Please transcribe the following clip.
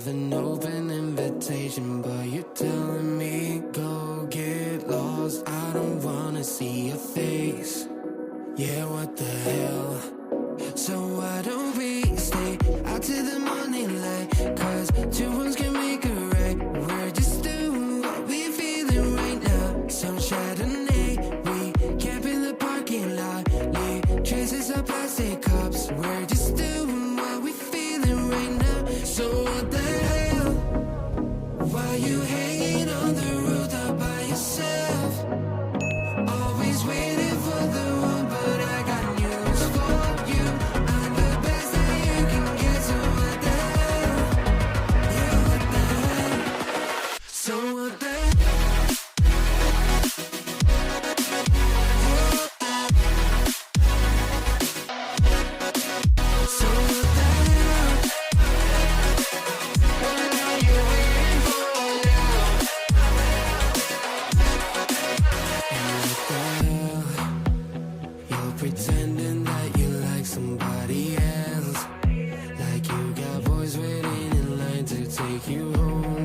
have an open invitation, but you're telling me go get lost. I don't wanna see your face. Yeah, what the hell? So why don't we stay out till the morning light? Cause two wrongs can make a right. We're just doing what we feeling right now. Some Chardonnay, we camp in the parking lot. Leave traces of plastic cups. We're just doing what we feeling right now. So what the hell? Why you hanging on the rooftop by yourself? Always waiting for the one, but I got news for you. I'm the best that you can get, so what the hell? Yeah, what the hell? So what the hell? So what the hell? What are you waiting for now? And what the hell? You're pretending that you like somebody else, like you got boys waiting in line to take you home.